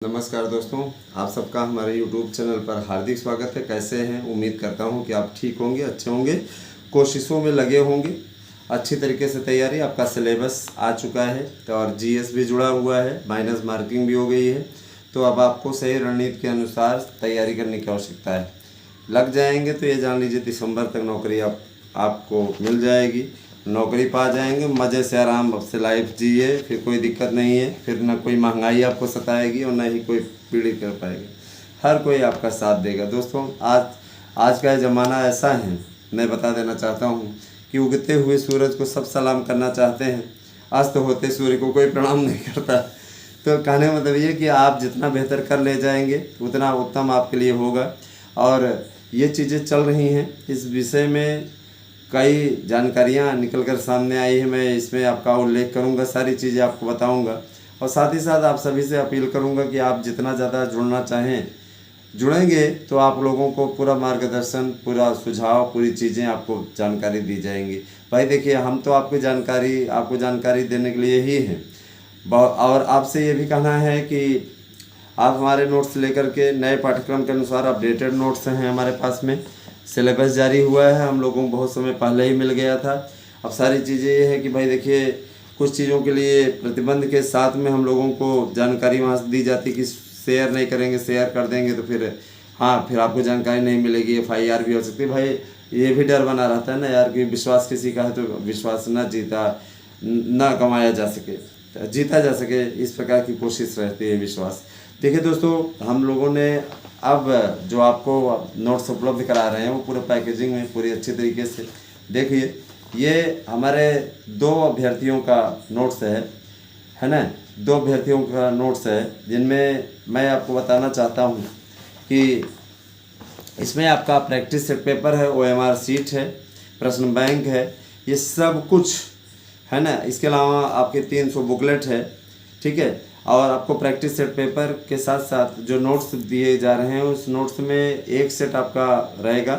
नमस्कार दोस्तों, आप सबका हमारे YouTube चैनल पर हार्दिक स्वागत है। कैसे हैं? उम्मीद करता हूं कि आप ठीक होंगे, अच्छे होंगे, कोशिशों में लगे होंगे। अच्छी तरीके से तैयारी, आपका सिलेबस आ चुका है और जीएस भी जुड़ा हुआ है, माइनस मार्किंग भी हो गई है। तो अब आपको सही रणनीति के अनुसार तैयारी करने की आवश्यकता है। लग जाएंगे तो ये जान लीजिए दिसंबर तक नौकरी आपको मिल जाएगी। नौकरी पा जाएंगे, मज़े से आराम से लाइफ जिए, फिर कोई दिक्कत नहीं है। फिर ना कोई महंगाई आपको सताएगी और ना ही कोई पीड़ी कर पाएगा। हर कोई आपका साथ देगा। दोस्तों, आज का ज़माना ऐसा है, मैं बता देना चाहता हूँ कि उगते हुए सूरज को सब सलाम करना चाहते हैं, अस्त होते सूर्य को कोई प्रणाम नहीं करता। तो कहने का मतलब ये कि आप जितना बेहतर कर ले जाएंगे उतना उत्तम आपके लिए होगा। और ये चीज़ें चल रही हैं, इस विषय में कई जानकारियाँ निकल कर सामने आई है। मैं इसमें आपका उल्लेख करूंगा, सारी चीज़ें आपको बताऊंगा और साथ ही साथ आप सभी से अपील करूंगा कि आप जितना ज़्यादा जुड़ना चाहें जुड़ेंगे तो आप लोगों को पूरा मार्गदर्शन, पूरा सुझाव, पूरी चीज़ें आपको जानकारी दी जाएंगी। भाई देखिए, हम तो आपको जानकारी देने के लिए ही हैं। और आपसे ये भी कहना है कि आप हमारे नोट्स लेकर के नए पाठ्यक्रम के अनुसार अपडेटेड नोट्स हैं हमारे पास में। सिलेबस जारी हुआ है, हम लोगों को बहुत समय पहले ही मिल गया था। अब सारी चीज़ें ये है कि भाई देखिए, कुछ चीज़ों के लिए प्रतिबंध के साथ में हम लोगों को जानकारी वहाँ से दी जाती कि शेयर नहीं करेंगे, शेयर कर देंगे तो फिर आपको जानकारी नहीं मिलेगी, FIR भी हो सकती है। भाई ये भी डर बना रहता है ना यार कि विश्वास किसी का है तो विश्वास ना कमाया जा सके, जीता जा सके, इस प्रकार की कोशिश रहती है विश्वास। देखिए दोस्तों, हम लोगों ने अब जो आपको नोट्स उपलब्ध करा रहे हैं वो पूरे पैकेजिंग में पूरी अच्छी तरीके से देखिए। ये हमारे 2 अभ्यर्थियों का नोट्स है ना, 2 अभ्यर्थियों का नोट्स है, जिनमें मैं आपको बताना चाहता हूँ कि इसमें आपका प्रैक्टिस सेट पेपर है, OMR सीट है, प्रश्न बैंक है, ये सब कुछ है ना। इसके अलावा आपके 300 बुकलेट है, ठीक है। और आपको प्रैक्टिस सेट पेपर के साथ साथ जो नोट्स दिए जा रहे हैं उस नोट्स में एक सेट आपका रहेगा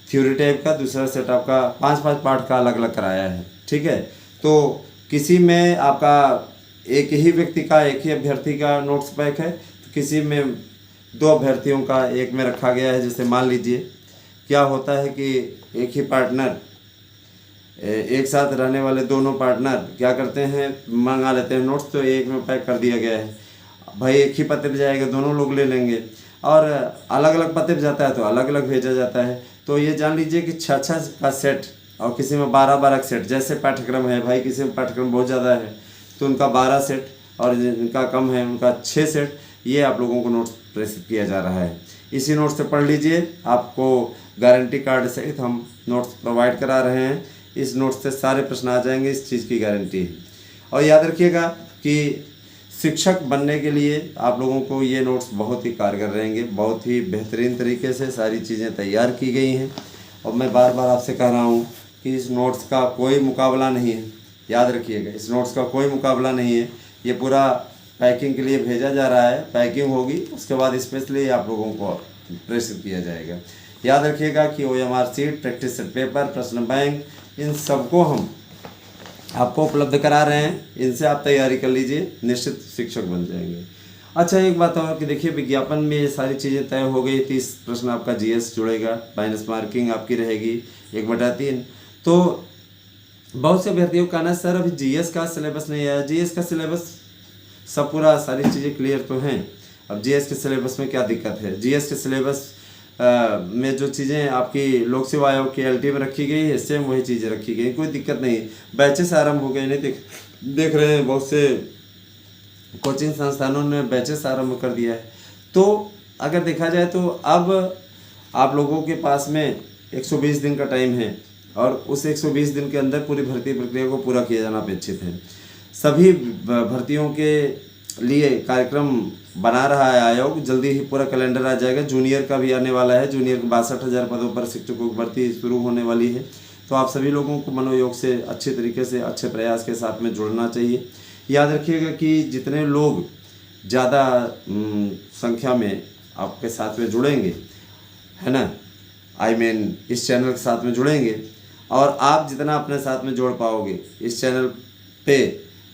थ्योरी टाइप का, दूसरा सेट आपका 5-5 पार्ट का अलग अलग कराया है, ठीक है। तो किसी में आपका एक ही व्यक्ति का, एक ही अभ्यर्थी का नोट्स पैक है, तो किसी में 2 अभ्यर्थियों का एक में रखा गया है। जैसे मान लीजिए क्या होता है कि एक ही पार्टनर, एक साथ रहने वाले दोनों पार्टनर क्या करते हैं, मंगा लेते हैं नोट्स, तो एक में पैक कर दिया गया है। भाई एक ही पते पे जाएगा, दोनों लोग ले लेंगे, और अलग अलग पते पे जाता है तो अलग अलग भेजा जाता है। तो ये जान लीजिए कि 6-6 का सेट और किसी में 12-12 सेट, जैसे पाठ्यक्रम है भाई, किसी में पाठ्यक्रम बहुत ज़्यादा है तो उनका 12 सेट और जिनका कम है उनका 6 सेट, ये आप लोगों को नोट्स प्रेषित किया जा रहा है। इसी नोट से पढ़ लीजिए, आपको गारंटी कार्ड सहित हम नोट्स प्रोवाइड करा रहे हैं। इस नोट से सारे प्रश्न आ जाएंगे, इस चीज़ की गारंटी है। और याद रखिएगा कि शिक्षक बनने के लिए आप लोगों को ये नोट्स बहुत ही कारगर रहेंगे। बहुत ही बेहतरीन तरीके से सारी चीज़ें तैयार की गई हैं और मैं बार बार आपसे कह रहा हूँ कि इस नोट्स का कोई मुकाबला नहीं है। याद रखिएगा, इस नोट्स का कोई मुकाबला नहीं है। ये पूरा पैकिंग के लिए भेजा जा रहा है, पैकिंग होगी उसके बाद स्पेशली आप लोगों को प्रेषित किया जाएगा। याद रखिएगा कि OMR seat, practice set paper, प्रश्न बैंक, इन सबको हम आपको उपलब्ध करा रहे हैं। इनसे आप तैयारी कर लीजिए, निश्चित शिक्षक बन जाएंगे। अच्छा, एक बात और कि देखिए, विज्ञापन में ये सारी चीज़ें तय हो गई। 30 प्रश्न आपका GS जुड़ेगा, माइनस मार्किंग आपकी रहेगी 1/3। तो बहुत से अभ्यर्थियों का कहना, सर अभी GS का सिलेबस नहीं आया। GS का सिलेबस सब पूरा सारी चीज़ें क्लियर तो हैं। अब GS के सिलेबस में क्या दिक्कत है? GS के सिलेबस में जो चीज़ें आपकी लोक सेवा आयोग की LT में रखी गई है, सेम वही चीज़ें रखी गई, कोई दिक्कत नहीं। बैचेस आरंभ हो गए, नहीं देख रहे हैं, बहुत से कोचिंग संस्थानों ने बैचेस आरंभ कर दिया है। तो अगर देखा जाए तो अब आप लोगों के पास में 120 दिन का टाइम है और उस 120 दिन के अंदर पूरी भर्ती प्रक्रिया को पूरा किया जाना अपेक्षित है। सभी भर्तियों के लिए कार्यक्रम बना रहा है आयोग, जल्दी ही पूरा कैलेंडर आ जाएगा। जूनियर का भी आने वाला है, जूनियर के 62,000 पदों पर शिक्षकों की भर्ती शुरू होने वाली है। तो आप सभी लोगों को मनोयोग से अच्छे तरीके से, अच्छे प्रयास के साथ में जुड़ना चाहिए। याद रखिएगा कि जितने लोग ज़्यादा संख्या में आपके साथ में जुड़ेंगे, है ना, इस चैनल के साथ में जुड़ेंगे, और आप जितना अपने साथ में जोड़ पाओगे इस चैनल पे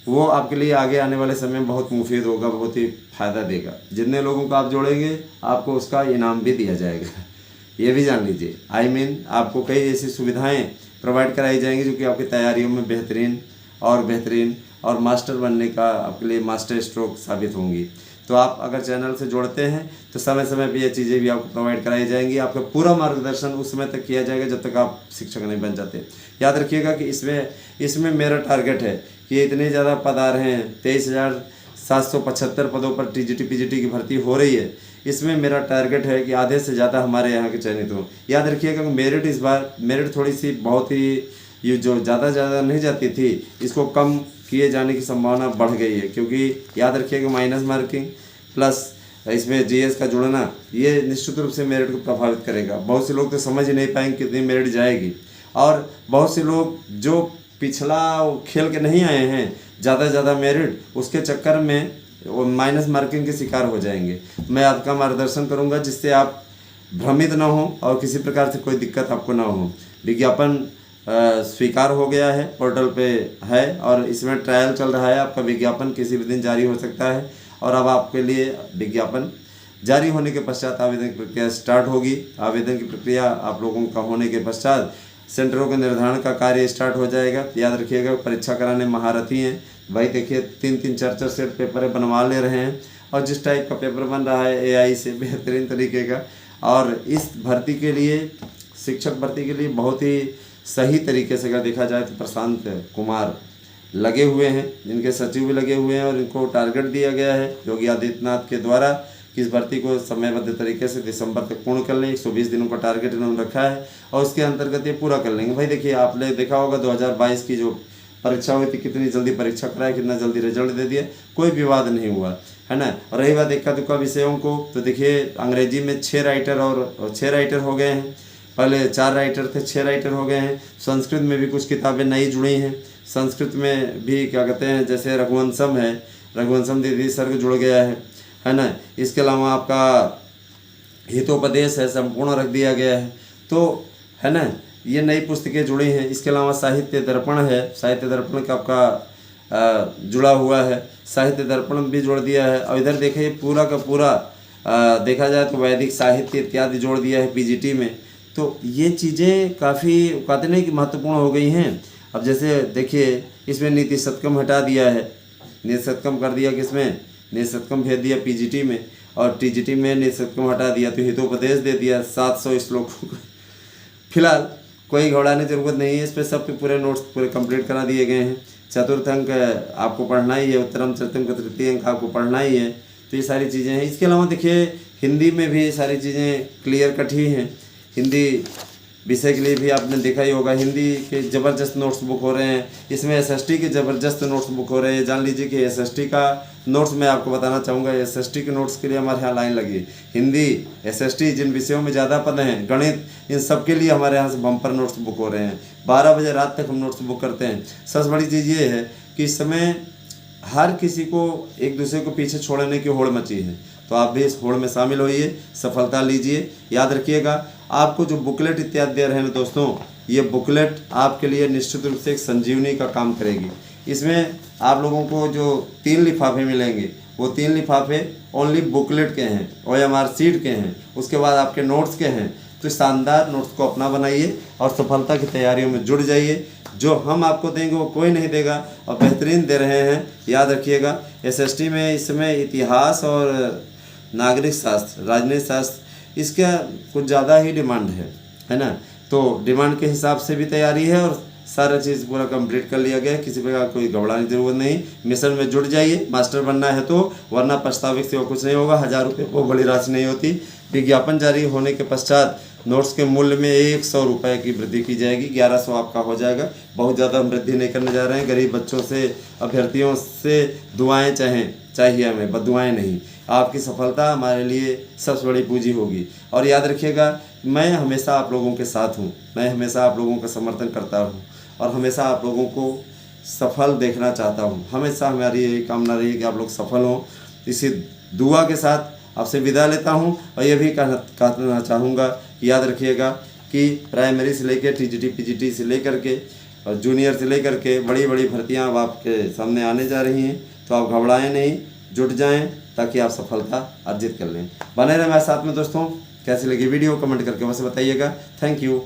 वो आपके लिए आगे आने वाले समय में बहुत मुफीद होगा, बहुत ही फ़ायदा देगा। जितने लोगों को आप जोड़ेंगे आपको उसका इनाम भी दिया जाएगा, ये भी जान लीजिए। आपको कई ऐसी सुविधाएं प्रोवाइड कराई जाएंगी जो कि आपकी तैयारियों में बेहतरीन और मास्टर बनने का आपके लिए मास्टर स्ट्रोक साबित होंगी। तो आप अगर चैनल से जोड़ते हैं तो समय समय पर ये चीज़ें भी आपको प्रोवाइड कराई जाएंगी। आपका पूरा मार्गदर्शन उस समय तक किया जाएगा जब तक आप शिक्षक नहीं बन जाते। याद रखिएगा कि इसमें मेरा टारगेट है कि इतने ज़्यादा पद आ रहे हैं, 23,775 पदों पर टीजीटी पीजीटी की भर्ती हो रही है। इसमें मेरा टारगेट है कि आधे से ज़्यादा हमारे यहाँ के चयनित हों। याद रखिएगा कि मेरिट थोड़ी सी बहुत ही ये जो ज़्यादा नहीं जाती थी, इसको कम किए जाने की संभावना बढ़ गई है, क्योंकि याद रखिएगा माइनस मार्किंग प्लस इसमें जीएस का जुड़ना ये निश्चित रूप से मेरिट को प्रभावित करेगा। बहुत से लोग तो समझ ही नहीं पाएंगे कितनी मेरिट जाएगी, और बहुत से लोग जो पिछला खेल के नहीं आए हैं ज़्यादा मेरिट, उसके चक्कर में वो माइनस मार्किंग के शिकार हो जाएंगे। मैं आपका मार्गदर्शन करूंगा जिससे आप भ्रमित ना हो और किसी प्रकार से कोई दिक्कत आपको ना हो। विज्ञापन स्वीकार हो गया है, पोर्टल पे है और इसमें ट्रायल चल रहा है। आपका विज्ञापन किसी भी दिन जारी हो सकता है, और अब आपके लिए विज्ञापन जारी होने के पश्चात आवेदन की प्रक्रिया स्टार्ट होगी। आवेदन की प्रक्रिया आप लोगों का होने के पश्चात सेंटरों के निर्धारण का कार्य स्टार्ट हो जाएगा। याद रखिएगा परीक्षा कराने महारथी हैं भाई। देखिए 3-3 4-4 सेट पेपर बनवा ले रहे हैं, और जिस टाइप का पेपर बन रहा है एआई से बेहतरीन तरीके का। और इस भर्ती के लिए, शिक्षक भर्ती के लिए बहुत ही सही तरीके से अगर देखा जाए तो प्रशांत कुमार लगे हुए हैं, जिनके सचिव भी लगे हुए हैं, और इनको टारगेट दिया गया है योगी आदित्यनाथ के द्वारा कि इस भर्ती को समयबद्ध तरीके से दिसंबर तक पूर्ण कर लें। 120 दिनों का टारगेट इन्होंने रखा है, और उसके अंतर्गत ये पूरा कर लेंगे। भाई देखिए, आपने देखा होगा 2022 की जो परीक्षा हुई थी, कितनी जल्दी परीक्षा कराया, कितना जल्दी रिजल्ट दे दिया, कोई विवाद नहीं हुआ, है ना। और रही बात इक्का दुक्का विषयों को, तो देखिए अंग्रेजी में 6 राइटर हो गए हैं। पहले 4 राइटर थे, 6 राइटर हो गए हैं। संस्कृत में भी कुछ किताबें नई जुड़ी हैं। संस्कृत में भी क्या कहते हैं, जैसे रघुवंशम है, रघुवंशम दीदी सर्ग जुड़ गया है ना। इसके अलावा आपका हितोपदेश है, संपूर्ण रख दिया गया है, तो है ना, ये नई पुस्तकें जुड़ी हैं। इसके अलावा साहित्य दर्पण है, साहित्य दर्पण का आपका जुड़ा हुआ है, साहित्य दर्पण भी जोड़ दिया है। और इधर देखिए पूरा का पूरा देखा जाए तो वैदिक साहित्य इत्यादि जोड़ दिया है पीजीटी में। तो ये चीज़ें काफ़ी कहते नहीं कि महत्वपूर्ण हो गई हैं। अब जैसे देखिए इसमें नीति शतकम हटा दिया है, नीति शतकम कर दिया, किसमें नीति शतकम भेज दिया पीजीटी में, और टीजीटी में नीति शतकम हटा दिया, तो हितोपदेश दे दिया 700 श्लोकों का। फिलहाल कोई घबराने की जरूरत नहीं है, इस पर सब पे पूरे नोट्स पूरे कंप्लीट करा दिए गए हैं। चतुर्थ अंक आपको पढ़ना ही है, उत्तरम चतुर्थ का तृतीय अंक आपको पढ़ना ही है। तो ये सारी चीज़ें हैं। इसके अलावा देखिए हिंदी में भी सारी चीज़ें क्लियर कट ही हैं। हिंदी विषय के लिए भी आपने देखा ही होगा, हिंदी के ज़बरदस्त नोट्स बुक हो रहे हैं। इसमें एसएसटी के ज़बरदस्त नोट्स बुक हो रहे हैं। जान लीजिए कि एसएसटी का नोट्स मैं आपको बताना चाहूँगा, एसएसटी के नोट्स के लिए हमारे यहाँ लाइन लगी। हिंदी, एसएसटी, जिन विषयों में ज़्यादा पद हैं, गणित, इन सब के लिए हमारे यहाँ से बम्पर नोट्स बुक हो रहे हैं। 12 बजे रात तक हम नोट्स बुक करते हैं। सबसे बड़ी चीज़ ये है कि इस समय हर किसी को एक दूसरे को पीछे छोड़ने की होड़ मची है, तो आप भी इस होड़ में शामिल होइए, सफलता लीजिए। याद रखिएगा आपको जो बुकलेट इत्यादि दे रहे हैं दोस्तों, ये बुकलेट आपके लिए निश्चित रूप से एक संजीवनी का काम करेगी। इसमें आप लोगों को जो 3 लिफाफे मिलेंगे, वो 3 लिफाफे ओनली बुकलेट के हैं, OMR सीट के हैं, उसके बाद आपके नोट्स के हैं। तो शानदार नोट्स को अपना बनाइए और सफलता की तैयारियों में जुड़ जाइए। जो हम आपको देंगे वो कोई नहीं देगा, और बेहतरीन दे रहे हैं। याद रखिएगा एसएसटी में इस समय इतिहास और नागरिक शास्त्र, राजनीति शास्त्र, इसका कुछ ज़्यादा ही डिमांड है ना। तो डिमांड के हिसाब से भी तैयारी है, और सारा चीज़ पूरा कंप्लीट कर लिया गया है। किसी प्रकार कोई घबराने की जरूरत नहीं। मिशन में जुड़ जाइए, मास्टर बनना है तो, वरना पछतावे से कुछ नहीं होगा। 1000 रुपये वो बड़ी राशि नहीं होती। विज्ञापन जारी होने के पश्चात नोट्स के मूल्य में 100 रुपये की वृद्धि की जाएगी। 1100 आपका हो जाएगा। बहुत ज़्यादा हम वृद्धि नहीं करने जा रहे हैं। गरीब बच्चों से, अभ्यर्थियों से दुआएँ चाहिए हमें, बददुआएँ नहीं। आपकी सफलता हमारे लिए सबसे बड़ी पूंजी होगी। और याद रखिएगा मैं हमेशा आप लोगों के साथ हूँ, मैं हमेशा आप लोगों का समर्थन करता हूँ, और हमेशा आप लोगों को सफल देखना चाहता हूँ। हमेशा हमारी यही कामना रही है कि आप लोग सफल हों। इसी दुआ के साथ आपसे विदा लेता हूँ, और ये भी कहना चाहूँगा कि याद रखिएगा कि प्राइमरी से लेकर टीजीटी पीजीटी से लेकर के और जूनियर से लेकर के बड़ी बड़ी भर्तियाँ अब आपके सामने आने जा रही हैं। तो आप घबराएं नहीं, जुट जाएं ताकि आप सफलता अर्जित कर लें। बने रहें हमारे साथ में दोस्तों। कैसी लगी वीडियो कमेंट करके बस बताइएगा। Thank you.